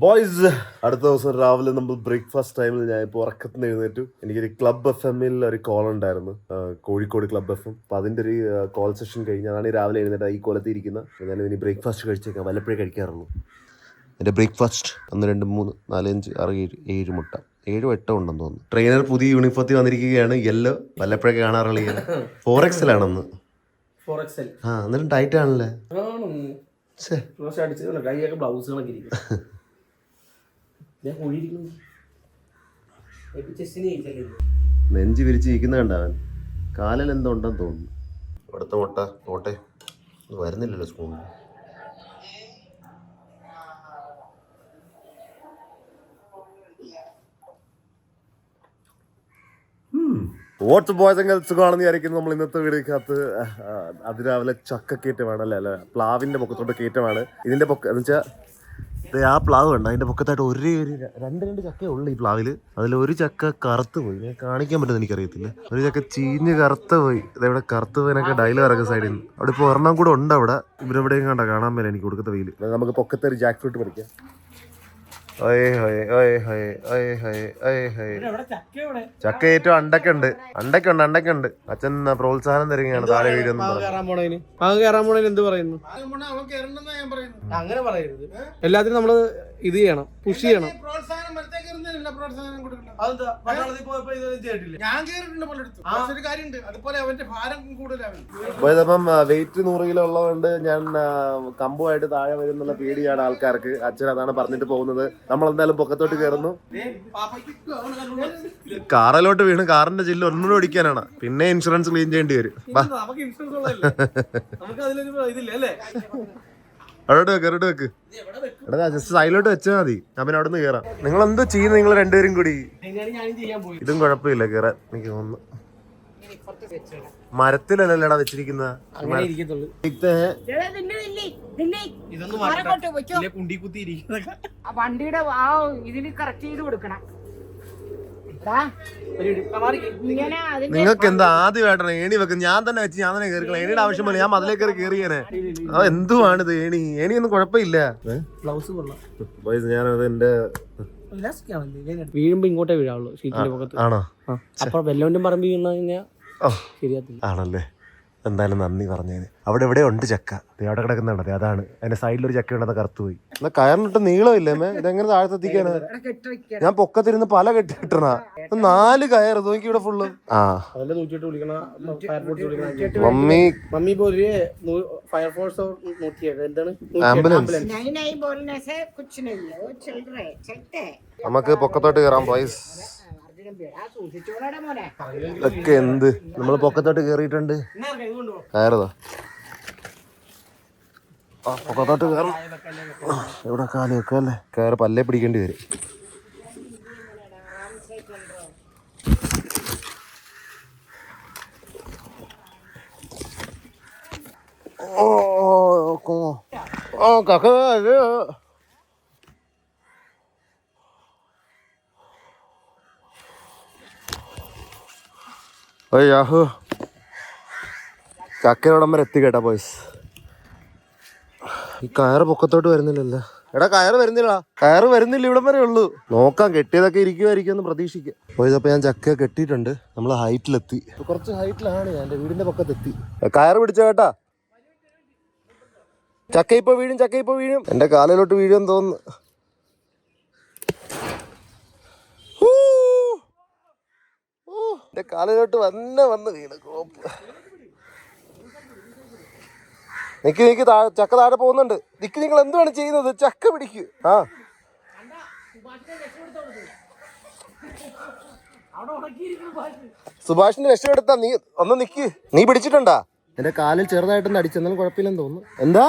Boys, അടുത്ത ദിവസം രാവിലെ നമ്മൾ ബ്രേക്ക്ഫാസ്റ്റ് ടൈമിൽ ഞാൻ ഇപ്പോൾ ഉറക്കത്തിന് എഴുന്നേറ്റു. എനിക്കൊരു ക്ലബ് FM-ൽ ഒരു കോൾ ഉണ്ടായിരുന്നു, കോഴിക്കോട് ക്ലബ് FM. അപ്പോൾ അതിൻ്റെ ഒരു കോൾ സെഷൻ കഴിഞ്ഞാണ് രാവിലെ എഴുന്നേറ്റ് ഈ കോലത്തിൽ ഇരിക്കുന്നത്. ഞാൻ ഇനി ബ്രേക്ക്ഫാസ്റ്റ് കഴിച്ചേക്കാം, വല്ലപ്പോഴേ കഴിക്കാറുള്ളൂ. എൻ്റെ ബ്രേക്ക്ഫാസ്റ്റ് 1 2 3 4 5 6 7 മുട്ട, 7 8 ഉണ്ടെന്ന് തോന്നുന്നു. ട്രെയിനർ പുതിയ യൂണിഫോത്തിൽ വന്നിരിക്കുകയാണ്, യെല്ലോ. വല്ലപ്പോഴൊക്കെ കാണാറുള്ള 4XL ആണെന്ന്. എന്നിട്ടും ടൈറ്റ് ആണല്ലേ. നെഞ്ച് വിരിച്ചിരിക്കുന്ന കണ്ടവൻ. കാലിൽ എന്തോ ഉണ്ടെന്ന് തോന്നുന്നു. ഇവിടുത്തെ മുട്ട പോട്ടെ, വരുന്നില്ലല്ലോ spoon. What's boys and girls, സുഖമാണെന്ന് വിചാരിക്കുന്നു. നമ്മൾ ഇന്നത്തെ വീഡിയോക്കകത്ത് അതിരാവിലെ ചക്ക കയറ്റമാണ്, അല്ല പ്ലാവിൻ്റെ പൊക്കത്തോട്ട് കയറ്റമാണ്. ഇതിൻ്റെ പൊക്ക എന്ന് വെച്ചാൽ ആ പ്ലാവ് കണ്ട, അതിൻ്റെ പൊക്കത്തായിട്ട് ഒരു രണ്ട് ചക്കയേ ഉള്ളൂ ഈ പ്ലാവിൽ. അതിലൊരു ചക്ക കറുത്ത് പോയി. ഞാൻ കാണിക്കാൻ പറ്റുമെന്ന് എനിക്കറിയത്തില്ല. ഒരു ചക്ക ചീഞ്ഞ് കറുത്ത് പോയി. ഇതെവിടെ കറുത്ത് പോയതിനൊക്കെ ഡയൽ ഇറക്കുക സൈഡിൽ നിന്ന്. അവിടെ ഇപ്പോൾ ഒരെണ്ണം കൂടെ ഉണ്ട്. അവിടെ ഇവരെവിടെയും കണ്ട കാണാൻ മേലെ എനിക്ക് കൊടുക്കത്ത വെയിൽ. നമുക്ക് പൊക്കത്തെ ഒരു ജാക്ക് ഫ്രൂട്ട് പറിക്കാം. ചക്ക ഏറ്റവും അണ്ടക്കുണ്ട്. അച്ഛൻ പ്രോത്സാഹനം തരികയാണ് താഴെ വീഡിയോ. എന്ത് പറയുന്നു? അങ്ങനെ പറയരുത്. എല്ലാത്തിനും നമ്മള് ഇത് ചെയ്യണം, പുഷ് ചെയ്യണം. അപ്പം വെയിറ്റ് 100 കിലോ ഉള്ളതുകൊണ്ട് ഞാൻ കമ്പുമായിട്ട് താഴെ വരുന്നുള്ള പേടിയാണ് ആൾക്കാർക്ക്. അച്ഛൻ അതാണ് പറഞ്ഞിട്ട് പോകുന്നത്. നമ്മളെന്തായാലും പൊക്കത്തോട്ട് കയറുന്നു. കാറിലോട്ട് വീണ് കാറിന്റെ ചില്ല് ഒന്നുകൂടെ ഓടിക്കാനാണ്. പിന്നെ ഇൻഷുറൻസ് ക്ലെയിം ചെയ്യേണ്ടി വരും. അവിടെ വെക്ക് എടാ, ജസ്റ്റ് സൈഡിലോട്ട് വെച്ചാൽ മതി. ഞാൻ പിന്നെ അവിടെ നിന്ന് കയറാം. നിങ്ങൾ എന്തോ ചെയ്യുന്നത് നിങ്ങൾ രണ്ടുപേരും കൂടി? ഇതും കുഴപ്പമില്ല കയറാൻ എനിക്ക് തോന്നുന്നു. മരത്തിലല്ലല്ലേടാ വെച്ചിരിക്കുന്നത്. വണ്ടിയുടെ ആ ഇതിന് കറക്റ്റ് ചെയ്ത് കൊടുക്കണം. നിങ്ങൾക്ക് എന്താ ആദ്യമായിട്ടാണ് ഏണി വെക്കുന്നത്? ഞാൻ തന്നെ വെച്ച് ഞാൻ തന്നെ കയറിക്കളാം. ഏണിയുടെ ആവശ്യം പോലെ ഞാൻ മതിലേ കയറി കയറിയാനെ. അത് എന്തുവാണിത്? ഏണിയൊന്നും കുഴപ്പമില്ല. ഞാനത് എന്റെ വീഴുമ്പോ ഇങ്ങോട്ടേ വീഴാവുള്ളൂ, ഷീറ്റിന്റെ മുഖത്ത്. ആണോ? അപ്പൊ വെല്ലോണ്ടും പറമ്പ് വീണ കഴിഞ്ഞാൽ ശരിയാത്തില്ല. ആണല്ലേ? എന്തായാലും നന്ദി പറഞ്ഞതിന്. അവിടെ എവിടെ ഉണ്ട് ചക്ക, അവിടെ കിടക്കുന്നുണ്ട്. അതാണ് അതിന്റെ സൈഡിലൊരു ചക്ക ഉണ്ടെന്ന് കറുത്തു പോയി. എന്നാ കയറിനിട്ട് നീളമില്ലേ മേ? ഇതെങ്ങനെ താഴത്തെത്തിക്കാണ്? ഞാൻ പൊക്കത്തിരുന്ന് പല കെട്ടിട്ടണ 4 കയറ് നോക്കി ഇവിടെ ഫുള്ള്. മമ്മി പോലേ ഫയർഫോഴ്സ് ആംബുലൻസ്. നമുക്ക് പൊക്കത്തോട്ട് കയറാം ബോയ്സ്. ഒക്കെ എന്ത് നമ്മള് പൊക്കത്തോട്ട് കേറിയിട്ടുണ്ട്. കയറതോ? പൊക്കത്തോട്ട് കയറും. എവിടെ കാല് വെക്കല്ലേ? കയറി പല്ലേ പിടിക്കേണ്ടി വരും. ഓ കക്ക യാഹു. ചക്കയോടം വരെ എത്തി കേട്ടാ ബോയ്സ്. ഈ കയറ് പൊക്കത്തോട്ട് വരുന്നില്ലല്ലോ. എടാ കയറ് വരുന്നില്ല, ഇവിടം വരെ ഉള്ളൂ. നോക്കാം, കെട്ടിയതൊക്കെ ഇരിക്കുമായിരിക്കും എന്ന് പ്രതീക്ഷിക്കാം. ബോയ്സ്, അപ്പൊ ഞാൻ ചക്ക കെട്ടിയിട്ടുണ്ട്. നമ്മൾ ഹൈറ്റിലെത്തി. കുറച്ച് ഹൈറ്റിലാണ് ഞാൻ. എൻ്റെ വീടിന്റെ പൊക്കത്തെത്തി. കയറ് പിടിച്ച കേട്ടാ. ചക്ക ഇപ്പൊ വീഴും. എന്റെ കാലിലോട്ട് വീഴുമെന്ന് തോന്നുന്നു. എന്റെ കാലിലോട്ട് വന്ന് വീണ് കോപ്പ്. നിക്ക് ചക്ക താഴെ പോകുന്നുണ്ട്. നിങ്ങൾ എന്തുവാണ് ചെയ്യുന്നത്? ചക്ക പിടിക്ക്. സുഭാഷിന്റെ രക്ഷപ്പെടുത്താ. നീ ഒന്ന് നിക്ക്. നീ പിടിച്ചിട്ടുണ്ടാ? എന്റെ കാലിൽ ചെറുതായിട്ടൊന്ന് അടിച്ചെന്നാലും കുഴപ്പമില്ലെന്ന് തോന്നുന്നു. എന്താ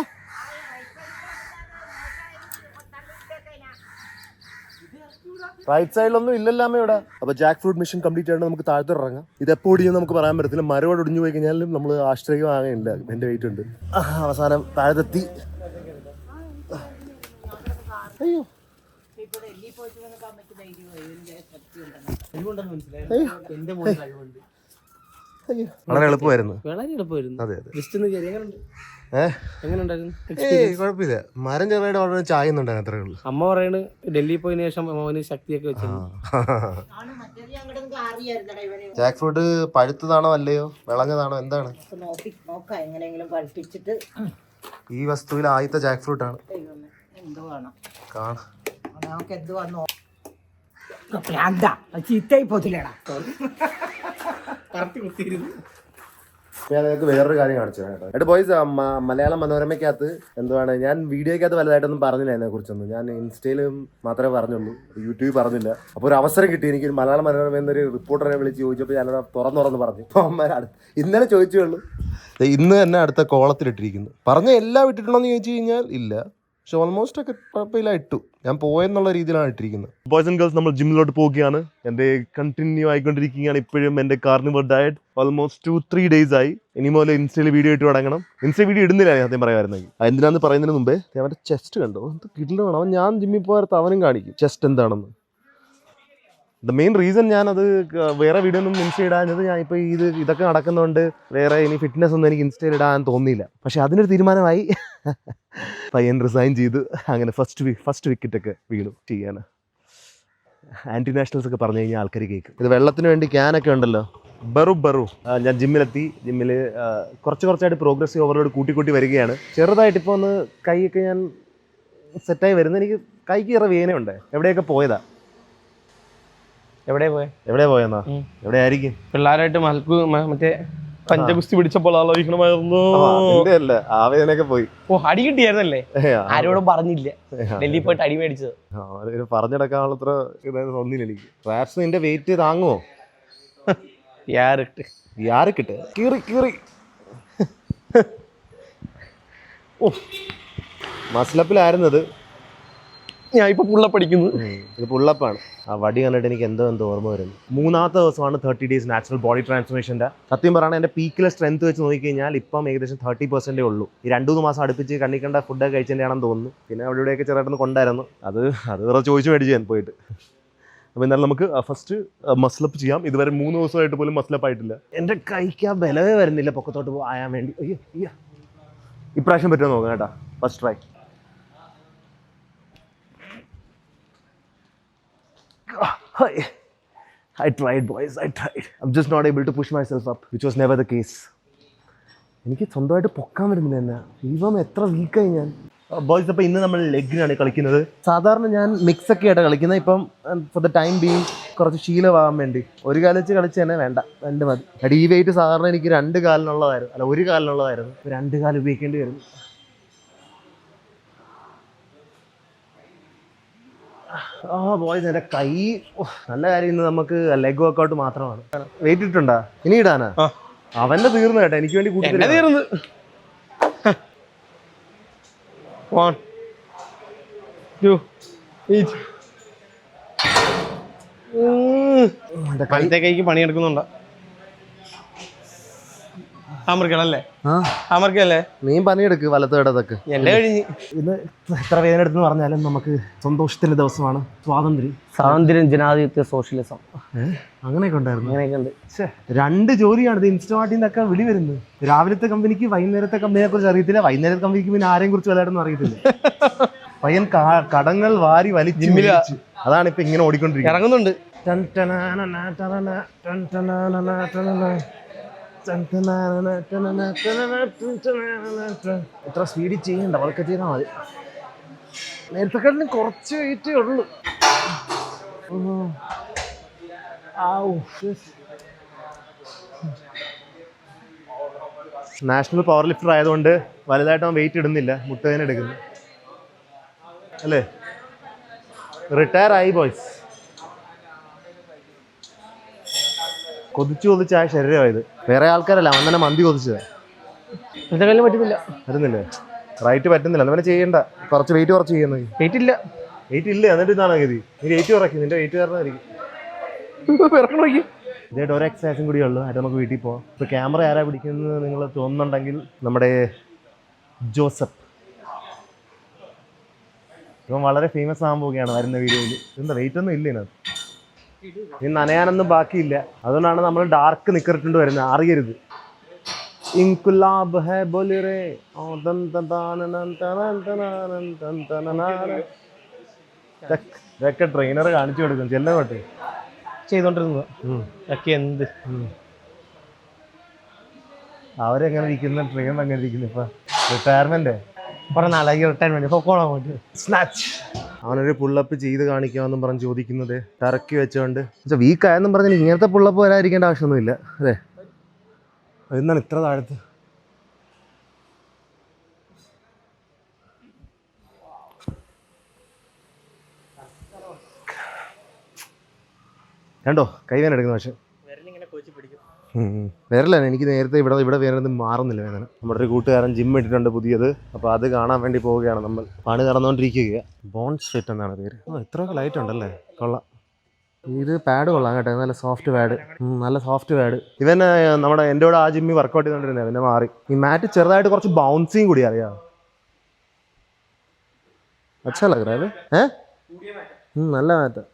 റൈറ്റ് സൈഡിലൊന്നും ഇല്ലല്ലാമേ ഇവിടെ. അപ്പൊ ജാക്ക് ഫ്രൂട്ട് മിഷൻ കംപ്ലീറ്റ് ചെയ്യണം. നമുക്ക് താഴത്തോട്ട് ഇറങ്ങാം. ഇത് എപ്പോൾ ഒടിയെന്ന് നമുക്ക് പറയാൻ പറ്റത്തില്ല. മരവോട് ഒടിഞ്ഞു പോയി കഴിഞ്ഞാലും നമ്മൾ ആശ്രയമാകേണ്ട. എന്റെ വെയിറ്റ് ഉണ്ട്. അവസാനം താഴത്തെത്തി. അയ്യോ വളരെ എളുപ്പമായിരുന്നു. വളരെ എളുപ്പമായിരുന്നു. അതെ അതെ. ജസ്റ്റ് ഒന്ന് കയറി. എങ്ങനെയുണ്ട്? ഏഹ് കുഴപ്പമില്ല. മരം ചെറുതായിട്ട് വളരെ ചായുന്നുണ്ടായിരുന്നു അത്രേ ഉള്ളൂ. അമ്മ പറയണ് ഡൽഹി പോയതിനു ശേഷം മോന് ശക്തിയൊക്കെ വെച്ചു. ജാക്ക് ഫ്രൂട്ട് പഴുത്തതാണോ അല്ലയോ വിളഞ്ഞതാണോ എന്താണ്? എങ്ങനെയെങ്കിലും പഴുപ്പിച്ചിട്ട് ഈ വസ്തുവിൽ ആദ്യത്തെ ജാക്ക് ഫ്രൂട്ട് ആണ്. എന്തോ വേണം കാണാം. നമുക്ക് എന്ത് വന്നോ ചീത്തയായി പോത്തില്ലേടാ. ഞാൻ നിങ്ങൾക്ക് വേറൊരു കാര്യം കാണിച്ചു കേട്ടോ. എട്ട് ബോയ്സ്, മലയാളം മനോരമയ്ക്കകത്ത് എന്തുവാണ്, ഞാൻ വീഡിയോയ്ക്കകത്ത് വലുതായിട്ടൊന്നും പറഞ്ഞില്ല അതിനെ കുറിച്ചൊന്നും. ഞാൻ ഇൻസ്റ്റയിലും മാത്രമേ പറഞ്ഞുള്ളൂ, യൂട്യൂബിൽ പറഞ്ഞില്ല. അപ്പോൾ ഒരു അവസരം കിട്ടി എനിക്ക്. മലയാള മനോരമ എന്നൊരു റിപ്പോർട്ടറെ വിളിച്ച് ചോദിച്ചപ്പോൾ ഞാനത് തുറന്നു പറഞ്ഞു. ഇന്നലെ ചോദിച്ചേ ഉള്ളൂ. ഇന്ന് തന്നെ അടുത്ത കോളത്തിലിട്ടിരിക്കുന്നു. പറഞ്ഞ എല്ലാം ഇട്ടിട്ടുണ്ടോയെന്ന് ചോദിച്ചു കഴിഞ്ഞാൽ ഇല്ല, പക്ഷെ ഓൾമോസ്റ്റ് ഒക്കെ കുഴപ്പമില്ല ഇട്ടു. ഞാൻ പോയെന്നുള്ള രീതിയിലാണ് ഇട്ടിരിക്കുന്നത്. ബോയ്സ് ആൻഡ് ഗേൾസ്, നമ്മൾ ജിമ്മിലോട്ട് പോവുകയാണ്. എൻ്റെ കണ്ടിന്യൂ ആയിക്കൊണ്ടിരിക്കുകയാണ് ഇപ്പോഴും എൻ്റെ കാർണിവർ ഡയറ്റ്. ഓൾമോസ്റ്റ് 2-3 days ആയി. ഇനി മുതൽ ഇൻസ്റ്റയിൽ വീഡിയോ ഇട്ട് തുടങ്ങണം. ഇൻസ്റ്റ വീഡിയോ ഇടുന്നില്ല ആദ്യം പറയാമായിരുന്നെങ്കിൽ. എന്തിനാന്ന് പറയുന്നതിന് മുമ്പേ അവൻ്റെ ചെസ്റ്റ് കണ്ടോ, എന്ത് കിടലാണ് അവൻ. ഞാൻ ജിമ്മിൽ പോകാത്ത അവനും കാണിക്കും ചെസ്റ്റ് എന്താണെന്ന്. ദ മെയിൻ റീസൺ ഞാനത് വേറെ വീഡിയോ ഒന്നും ഇൻസ്റ്റ ഇടാഞ്ഞത്, ഞാൻ ഇപ്പോൾ ഇതൊക്കെ നടക്കുന്നതുകൊണ്ട് വേറെ ഇനി ഫിറ്റ്നസ് ഒന്നും എനിക്ക് ഇൻസ്റ്റയിൽ ഇടാൻ തോന്നിയില്ല. പക്ഷെ അതിനൊരു തീരുമാനമായി. പയ്യൻ റിസൈൻ ചെയ്ത് അങ്ങനെ ഫസ്റ്റ് വിക്കറ്റൊക്കെ വീണു ചെയ്യാൻ. ആൻറ്റി നാഷണൽസ് ഒക്കെ പറഞ്ഞു കഴിഞ്ഞാൽ ആൾക്കാർ കേൾക്കും. ഇത് വെള്ളത്തിന് വേണ്ടി ക്യാനൊക്കെ ഉണ്ടല്ലോ. ബറു ഞാൻ ജിമ്മിലെത്തി. ജിമ്മിൽ കുറച്ചായിട്ട് പ്രോഗ്രസീവ് ഓവർലോഡ് കൂട്ടി വരികയാണ്. ചെറുതായിട്ട് ഇപ്പോൾ ഒന്ന് കൈയൊക്കെ ഞാൻ സെറ്റായി വരുന്നത്. എനിക്ക് കൈക്ക് ഇറ വേനയുണ്ട്. എവിടെയൊക്കെ പോയതാ? എവിടെ പോയെന്നാ? എവിടെ ആയിരിക്കും? പിള്ളേരായിട്ട് മറ്റേ പഞ്ചഗുസ്തി പിടിച്ചപ്പോൾ ആലോചിക്കണമായിരുന്നു. ആവേദനയൊക്കെ പോയി. ഓ, അടി കിട്ടിയായിരുന്നല്ലേ? ആരോടും പറഞ്ഞില്ല. ഡൽഹി പോയിട്ട് അടി മേടിച്ചത്. പറഞ്ഞെടുക്കാനുള്ള ഇതായത് തോന്നിയില്ല എനിക്ക്. റാപ്സ് നിന്റെ വെയിറ്റ് താങ്ങുമോ? യാറിക്കിട്ട് കീറി ഓ, മസ്ലപ്പിലായിരുന്നത്. ഞാൻ ഇപ്പൊ പുള്ളപ്പടിക്കുന്നു. ഇത് പുള്ളപ്പാണ്. ആ വടി കണ്ടിട്ട് എനിക്ക് എന്തോ ഓർമ്മ വരുന്നു. 3ാമത്തെ ദിവസമാണ് 30 days നാച്ചുറൽ ബോഡി ട്രാൻസ്ഫോർമേഷൻ്റെ. സത്യം പറയുകയാണെങ്കിൽ എൻ്റെ പീക്കിലെ സ്ട്രെങ്ത് വെച്ച് നോക്കിക്കഴിഞ്ഞാൽ ഇപ്പം ഏകദേശം 30% ഉള്ളൂ. ഈ 2-3 മാസം അടുപ്പിച്ച് കണ്ണിക്കണ്ട ഫുഡൊക്കെ കഴിച്ചതിൻ്റെ ആണെന്ന് തോന്നുന്നു. പിന്നെ അവിടെ ഇവിടെയൊക്കെ ചെറുതായിട്ടൊന്ന് കൊണ്ടായിരുന്നു. അത് വേറെ ചോദിച്ചു മേടിച്ചു ഞാൻ പോയിട്ട്. അപ്പോൾ എന്നാലും നമുക്ക് ഫസ്റ്റ് മസ്ലപ്പ് ചെയ്യാം. ഇതുവരെ 3 ദിവസമായിട്ട് പോലും മസ്ലപ്പ് ആയിട്ടില്ല. എൻ്റെ കൈക്ക് ആ ബലവേ വരുന്നില്ല പൊക്കത്തോട്ട് ആയാൻ വേണ്ടി. അയ്യോ, ഇപ്രാവശ്യം പറ്റുമോ നോക്കാം കേട്ടോ. First try. I tried, boys. I tried. I'm just not able to push myself up, which was never the case. എനിക്ക് സ്വന്തമായിട്ട് പൊക്കാൻ വരുന്നില്ല എന്നെ. ഇവം എത്ര വീക്കായി ഞാൻ. ബോയ്സ്, അപ്പോൾ ഇന്ന് നമ്മൾ ലെഗിനാണ് കളിക്കുന്നത്. സാധാരണ ഞാൻ മിക്സൊക്കെ ആയിട്ട് കളിക്കുന്നത്. ഇപ്പം ഫോർ ദ ടൈം ബീങ് കുറച്ച് ശീലമാകാൻ വേണ്ടി ഒരു കാലം വെച്ച് കളിച്ച് തന്നെ വേണ്ട, 2 മതി. അടി ഈ വെയിറ്റ് സാധാരണ എനിക്ക് 2 കാലിനുള്ളതായിരുന്നു, അല്ല 1 കാലിനുള്ളതായിരുന്നു. 2 കാല് ഉപയോഗിക്കേണ്ടി വരുന്നു. ബോയ്സ്, എൻ്റെ കൈ നല്ല കാര്യം. ഇന്ന് നമുക്ക് ലെഗ് വർക്കൗട്ട് മാത്രമാണ്. വെയിറ്റ് ഇട്ടുണ്ടാ? ഇനി ഇടാനാ? അവന്റെ തീർന്നു കേട്ടോ. എനിക്ക് വേണ്ടി കൂട്ടി തീർന്നു. 1 2 8 കൈക്ക് പണിയെടുക്കുന്നുണ്ടോ? നീ പണിയെടുക്ക് വലത്തേടത്തൊക്കെ. എന്റെ കഴിഞ്ഞ്. ഇന്ന് എത്ര വേദന എടുത്തെന്ന് പറഞ്ഞാലും നമുക്ക് സന്തോഷത്തിന്റെ ദിവസമാണ്. സ്വാതന്ത്ര്യം, ജനാധിപത്യ, സോഷ്യലിസം, അങ്ങനെയൊക്കെ ഉണ്ടായിരുന്നു. അങ്ങനെയൊക്കെ ഉണ്ട്. 2 ജോലിയാണ് ഇത്. ഇൻസ്റ്റമാർട്ടിൽ നിന്നൊക്കെ വിളി വരുന്നത്. രാവിലത്തെ കമ്പനിക്ക് വൈകുന്നേരത്തെ കമ്പനിയെ കുറിച്ച് അറിയത്തില്ല. വൈകുന്നേരത്തെ കമ്പനിക്ക് പിന്നെ ആരെയും കുറിച്ച് വലുതായിട്ടൊന്നും അറിയത്തില്ല. പയ്യൻ കടങ്ങൾ വാരി വലിച്ചു. അതാണ് ഇപ്പൊ ഇങ്ങനെ ഓടിക്കൊണ്ടിരിക്കുന്നത്. ഇറങ്ങുന്നുണ്ട്. എത്ര സ്പീഡിൽ ചെയ്യണ്ട, അതൊക്കെ ചെയ്താൽ മതി. നേരത്തെക്കാട്ടിലും കുറച്ച് വെയിറ്റേ ഉള്ളൂ. നാഷണൽ പവർ ലിഫ്റ്റർ ആയതുകൊണ്ട് വലുതായിട്ട് അവൻ വെയിറ്റ് ഇടുന്നില്ല, മുട്ടുവേദന എടുക്കുന്നു അല്ലേ. റിട്ടയർ ആയി ബോയ്സ്. കൊതിച്ചായ ശരീരമായത്. വേറെ ആൾക്കാരല്ല, അവൻ തന്നെ മന്തി കൊതിച്ചതാ. പറ്റുന്നില്ല. പറ്റുന്നില്ലേ? റൈറ്റ് പറ്റുന്നില്ല. അങ്ങനെ ചെയ്യണ്ട. കുറച്ച് വെയിറ്റ് കുറച്ച് ചെയ്യുന്നത്. വെയിറ്റ് ഇല്ല. എന്നിട്ട് ഇതാണ് ഗതി. നീ വെയിറ്റ് കുറയ്ക്കും. നിന്റെ വെയിറ്റ് കാരണമായിരിക്കും. ഇതായിട്ട് ഒരു എക്സസൈസും കൂടി ഉള്ളൂ. അത് നമുക്ക് വീട്ടിൽ പോകാം. ഇപ്പോൾ ക്യാമറ ആരാ പിടിക്കുന്നത് നിങ്ങൾ തോന്നുന്നുണ്ടെങ്കിൽ നമ്മുടെ ജോസഫ്. ഇവൻ വളരെ ഫേമസ് ആകാൻ പോവുകയാണ് വരുന്ന വീഡിയോയിൽ. എന്താ വെയിറ്റ് ഒന്നും ഇല്ല ഇതിനകത്ത്. ഇനി നനയാനൊന്നും ബാക്കിയില്ല. അതുകൊണ്ടാണ് നമ്മൾ ഡാർക്ക് നിക്കറിട്ടുണ്ട് വരുന്നത്, അറിയരുത്. ഇൻകുലാബ് ഹേ ബോലിറേ ഇതൊക്കെ ട്രെയിനർ കാണിച്ചു കൊടുക്കും. ചെല്ലങ്ങോട്ട് ചെയ്തോണ്ടിരുന്നത് ഒക്കെ എന്ത് അവരെങ്ങനെ ഇരിക്കുന്ന, ട്രെയിനർ എങ്ങനെ ഇരിക്കുന്നു. ഇപ്പൊ റിട്ടയർമെന്റ് കുറെ നാളായി റിട്ടയർമെന്റ് പൊക്കോളാൻ വേണ്ടി. സ്നാച്ച് അവനൊരു പുള്ളപ്പ് ചെയ്ത് കാണിക്കാമെന്നും പറഞ്ഞ് ചോദിക്കുന്നത് ടറക്കി വെച്ചോണ്ട് വീക്കായെന്നും പറഞ്ഞാൽ ഇങ്ങനത്തെ പുള്ളപ്പ് വരാതിരിക്കേണ്ട ആവശ്യമൊന്നുമില്ല അല്ലേ. എന്താണ് ഇത്ര താഴത്ത്? കണ്ടോ കൈവേന എടുക്കുന്ന പക്ഷെ വരല്ല. എനിക്ക് നേരത്തെ ഇവിടെ വേറെ മാറുന്നില്ല വേദന. നമ്മുടെ ഒരു കൂട്ടുകാരൻ ജിം ഇട്ടിട്ടുണ്ട് പുതിയത്, അപ്പോൾ അത് കാണാൻ വേണ്ടി പോവുകയാണ് നമ്മൾ. പണി നടന്നുകൊണ്ടിരിക്കുകയാണ്. ബോൺസ് ഫിറ്റ് എന്നാണ് പേര്. ഇത്രയൊക്കെ ലൈറ്റ് ഉണ്ടല്ലേ, കൊള്ളാം. ഇത് പാഡ് കൊള്ളാം കേട്ടോ, നല്ല സോഫ്റ്റ് പാഡ്, നല്ല സോഫ്റ്റ് പാഡ്. ഇവൻ നമ്മുടെ എൻ്റെ കൂടെ ആ ജിമ്മിൽ വർക്കൗട്ട് ചെയ്തുകൊണ്ടിരുന്നത്, പിന്നെ മാറി. ഈ മാറ്റ് ചെറുതായിട്ട് കുറച്ച് ബൗൺസിങ് കൂടി അറിയാം. അച്ഛാ ലഗ്രാ നല്ല മാറ്റാ.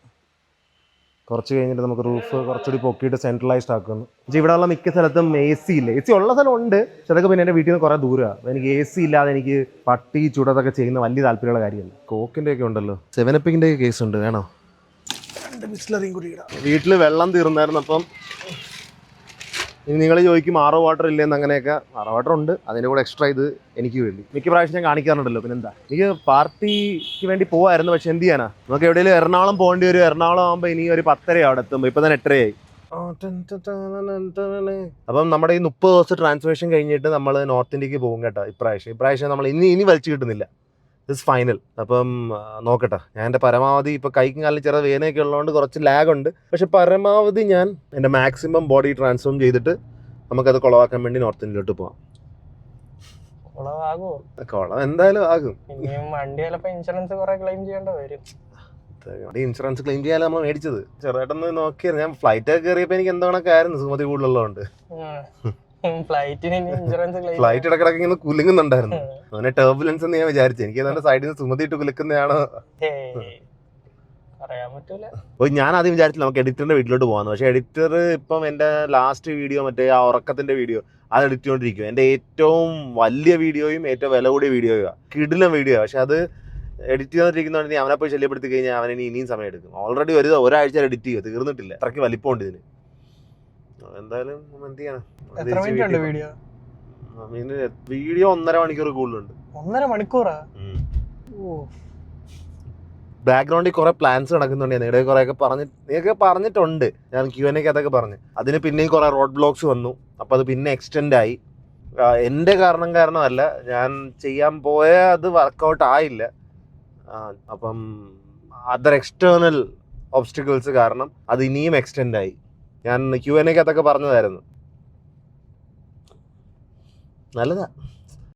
കുറച്ച് കഴിഞ്ഞിട്ട് നമുക്ക് റൂഫ് കുറച്ചുകൂടി പൊക്കിയിട്ട് സെൻട്രലൈസ്ഡ് ആക്കുന്നു. ഇവിടെ ഉള്ള മിക്ക സ്ഥലത്തും AC ഇല്ല. AC ഉള്ള സ്ഥലം ഉണ്ട്, ചിലക്ക് പിന്നെ എൻ്റെ വീട്ടിൽ നിന്ന് കുറേ ദൂരമാണ്. എനിക്ക് AC ഇല്ലാതെ എനിക്ക് പട്ടി ചൂടത്തൊക്കെ ചെയ്യുന്ന വലിയ താല്പര്യമുള്ള കാര്യമല്ല. കോക്കിൻ്റെ ഒക്കെ ഉണ്ടല്ലോ, 7-Up-ൻ്റെ ഒക്കെ കേസ് ഉണ്ട്, വേണോ? വീട്ടിൽ വെള്ളം തീർന്നായിരുന്നു. അപ്പം ഇനി നിങ്ങൾ ചോദിക്കും ആറോ വാട്ടർ ഇല്ലെന്ന്. അങ്ങനെയൊക്കെ ആറോ വാട്ടർ ഉണ്ട്, അതിൻ്റെ കൂടെ എക്സ്ട്രാ ഇത് എനിക്ക് വേണ്ടി. മിക്ക പ്രാവശ്യം ഞാൻ കാണിക്കാറുണ്ടല്ലോ. പിന്നെന്താ, എനിക്ക് പാർട്ടിക്ക് വേണ്ടി പോവായിരുന്നു, പക്ഷെ എന്ത് ചെയ്യാനാ, നമുക്ക് എവിടെയെങ്കിലും എറണാകുളം പോകേണ്ടി വരും. എറണാകുളം ആകുമ്പോൾ ഇനി ഒരു 10:30 അവിടെ എത്തുമ്പോൾ, ഇപ്പം തന്നെ 8:30 അപ്പം നമ്മുടെ ഈ 30 ദിവസം ട്രാൻസ്ഫോർമേഷൻ കഴിഞ്ഞിട്ട് നമ്മൾ നോർത്ത് ഇന്ത്യക്ക് പോകും കേട്ടോ. ഇപ്രാവശ്യം നമ്മൾ ഇനി വലിച്ചു കിട്ടുന്നില്ല. This final. അപ്പം നോക്കട്ടെ, ഞാൻ എൻ്റെ പരമാവധി ഇപ്പോൾ കൈക്കും കാലിൽ ചെറിയ വേദനയൊക്കെ ഉള്ളതുകൊണ്ട് കുറച്ച് ലാഗ് ഉണ്ട്, പക്ഷെ പരമാവധി ഞാൻ എൻ്റെ മാക്സിമം ബോഡി ട്രാൻസ്ഫോം ചെയ്തിട്ട് നമുക്കത് കുളവാക്കാൻ വേണ്ടി നോർത്ത് ഇന്ത്യയിലോട്ട് പോവാം. കുളം എന്തായാലും ആകും. ഇൻഷുറൻസ് ക്ലെയിം ചെയ്യാൻ നമ്മൾ മേടിച്ചത്. ചെറുതായിട്ടൊന്ന് നോക്കിയത്, ഞാൻ ഫ്ലൈറ്റ് ഒക്കെ കയറിയപ്പോൾ എനിക്ക് എന്തോ കണക്കായിരുന്നു, സുമതി കൂടുതലുള്ളതുകൊണ്ട്. ഫ്ലൈറ്റ് ഇടക്കിടക്ക് ഇങ്ങനെ കുലുങ്ങുന്നുണ്ടായിരുന്നു. അങ്ങനെ ടർബുലൻസ് എന്ന് ഞാൻ വിചാരിച്ചു. എനിക്ക് ഏതാണ്ട് സൈഡിൽ നിന്ന് സുമതിയിട്ട് കുലുക്കുന്നതാണോ. ഞാൻ ആദ്യം വിചാരിച്ചില്ല നമുക്ക് എഡിറ്ററിന്റെ വീട്ടിലോട്ട് പോകാന്ന്. പക്ഷെ എഡിറ്റർ ഇപ്പം എൻ്റെ ലാസ്റ്റ് വീഡിയോ, മറ്റേ ആ ഉറക്കത്തിന്റെ വീഡിയോ, അത് എഡിറ്റ് ചെയ്തോണ്ടിരിക്കും. എൻ്റെ ഏറ്റവും വലിയ വീഡിയോയും ഏറ്റവും വില കൂടിയ വീഡിയോയാണ്, കിടിലം വീഡിയോ. പക്ഷെ അത് എഡിറ്റ് ചെയ്തോണ്ടിരിക്കുന്നതുകൊണ്ട് അവനെ പോയി ശല്യപ്പെടുത്തി കഴിഞ്ഞാൽ അവന് ഇനിയും സമയം എടുക്കും. ഓൾറെഡി ഒരാഴ്ച എഡിറ്റ് ചെയ്യുക, തീർന്നിട്ടില്ല. അത്രയ്ക്ക് വലിപ്പമുണ്ട് ഇതിന്. എന്തായാലും എന്ത് ചെയ്യണം. വീഡിയോ 1.5 മണിക്കൂർ കൂടുതലുണ്ട്. 1.5 മണിക്കൂറാ? ബാക്ക്ഗ്രൗണ്ടിൽ കുറെ പ്ലാൻസ് നടക്കുന്നുണ്ട്. നിങ്ങളുടെ നീയൊക്കെ പറഞ്ഞിട്ടുണ്ട്, ഞാൻ Q&A അതൊക്കെ പറഞ്ഞു. അതിന് പിന്നെയും കുറെ റോഡ് ബ്ലോക്സ് വന്നു. അപ്പം അത് പിന്നെ എക്സ്റ്റെൻഡ് ആയി. എൻ്റെ കാരണമല്ല, ഞാൻ ചെയ്യാൻ പോയ അത് വർക്കൗട്ട് ആയില്ല. അപ്പം അതർ എക്സ്റ്റേണൽ ഒബ്സ്റ്റിക്കിൾസ് കാരണം അത് ഇനിയും എക്സ്റ്റെൻഡ് ആയി. ഞാൻ Q&A അതൊക്കെ പറഞ്ഞതായിരുന്നു. നല്ലതാ.